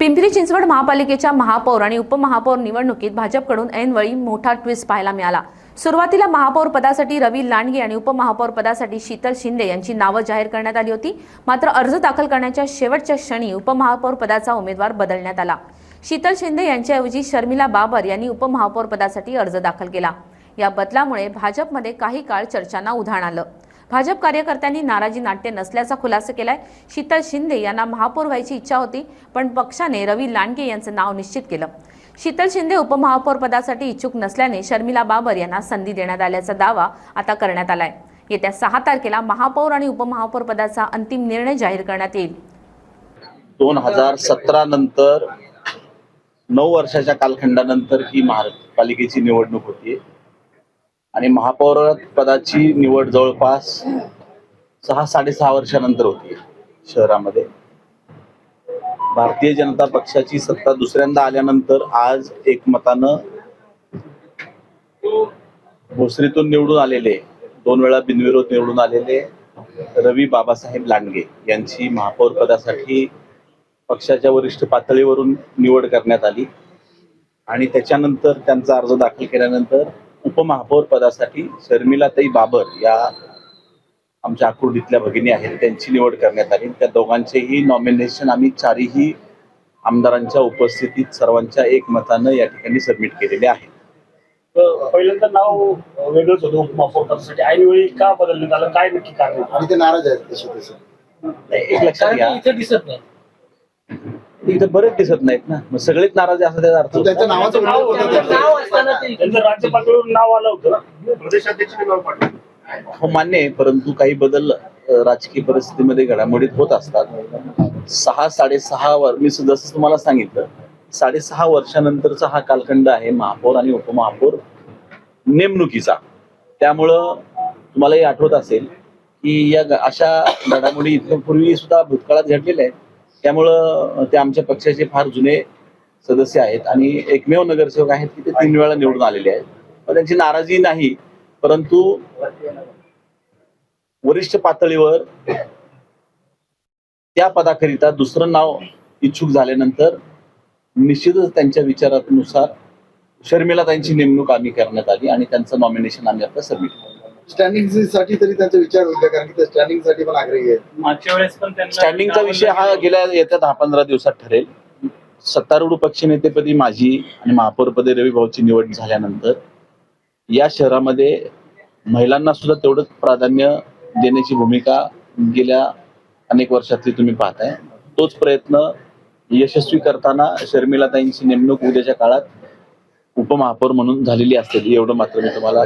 पिंपरी चिंचवड महापालिकेच्या महापौर आणि उपमहापौर निवडणुकीत भाजपकडून ऐनवेळी मोठा ट्विस्ट पाहायला मिळाला। सुरुवातीला महापौर पदासाठी रवी लांडगे आणि उपमहापौर पदासाठी शीतल शिंदे यांची नावे जाहीर करण्यात आली होती। मात्र अर्ज दाखल करण्याच्या शेवटच्या क्षणी उपमहापौर पदाचा उमेदवार बदलण्यात आला। शीतल शिंदे यांच्याऐवजी शर्मिला बाबर यांनी उपमहापौर पदासाठी अर्ज दाखल केला। या बदलामुळे भाजपमध्ये काही काळ चर्चांना उधाण आलं। भाजप कार्यकर्त्यांनी नाराजी नाट्य नसल्याचा खुलासा केलाय। शीतल शिंदे यांना महापौर व्हायची इच्छा होती, पण पक्षाने रवी लांडगे यांचं नाव निश्चित केलं। शीतल शिंदे उपमहापौर पदासाठी इच्छुक नसल्याने शर्मिला बाबर यांना संधी देण्यात आल्याचा दावा आता करण्यात आलाय। येत्या 6 तारखेला महापौर आणि उपमहापौर पदाचा अंतिम निर्णय जाहीर करण्यात येईल। 2017 नंतर 9 वर्षाच्या कालखंडानंतर ही महापालिकेची निवडणूक होती आणि महापौर पदाची निवड जवळपास 6-6.5 वर्षानंतर होती। शहरामध्ये भारतीय जनता पक्षाची सत्ता दुसऱ्यांदा आल्यानंतर आज एकमतानं भोसरीतून निवडून आलेले, 2 वेळा बिनविरोध निवडून आलेले रवी बाबासाहेब लांडगे यांची महापौर पदासाठी पक्षाच्या वरिष्ठ पातळीवरून निवड करण्यात आली आणि त्याच्यानंतर त्यांचा अर्ज दाखल केल्यानंतर उपमहापौर पदासाठी शर्मिलाताई बाबर या आमच्या आकुर्डीतल्या भगिनी आहेत, त्यांची निवड करण्यात आली। त्या दोघांचेही नॉमिनेशन आम्ही 4ही आमदारांच्या उपस्थितीत सर्वांच्या एकमतानं या ठिकाणी सबमिट केलेले आहे। पहिल्यांदा नाव वेगळंच होतं उपमहापौर पदासाठी, ऐनवेळी का बदलण्यात आलं, काय नक्की कारण आणि ते नाराज आहेत एक लक्षात घ्या, इथे दिसत नाही, इथं बरेच दिसत नाहीत ना, मग सगळेच नाराज आहे असं त्याचा अर्थ त्यांच्या नावाचं नाव असताना त्यांचं राज्य पातळीवर नाव आलं होतं, प्रदेशाध्यक्ष नाव पाठवलं। हो मान्य आहे, परंतु काही बदल राजकीय परिस्थितीमध्ये घडामोडीत होत असतात। 6-6.5 वर्ष मी जसं तुम्हाला सांगितलं, 6.5 वर्षानंतरचा हा कालखंड आहे महापौर आणि उपमहापौर नेमणुकीचा। त्यामुळं तुम्हालाही आठवत असेल की या अशा घडामोडी इथून पूर्वी सुद्धा भूतकाळात घडलेल्या आहेत। त्यामुळं ते आमच्या पक्षाचे फार जुने सदस्य आहेत आणि एकमेव नगरसेवक आहेत की ते 3 वेळा निवडून आलेले आहेत। त्यांची नाराजी नाही, परंतु वरिष्ठ पातळीवर त्या पदाकरिता दुसरं नाव इच्छुक झाल्यानंतर निश्चितच त्यांच्या विचारानुसार शर्मिलाताईंची नेमणूक आम्ही करण्यात आली आणि त्यांचं नॉमिनेशन आम्ही आता सबमिट केलं। स्टँडिंग साठी तरी त्यांचा विचार होईल, कारण की ते स्टँडिंग साठी पण आग्रही आहेत। मागच्या वेळेस पण स्टँडिंगचा विषय हा येत्या 10-15 दिवसात ठरेल। सत्तारूढ पक्षनेतेपदी माझी आणि महापौरपदी रवी भाऊची निवड झाल्यानंतर या शहरामध्ये महिलांना सुद्धा तेवढंच प्राधान्य देण्याची भूमिका गेल्या अनेक वर्षातली तुम्ही पाहताय। तोच प्रयत्न यशस्वी करताना शर्मिलाताईंची नेमणूक उद्याच्या काळात उपमहापौर म्हणून झालेली असेल, एवढं मात्र मी तुम्हाला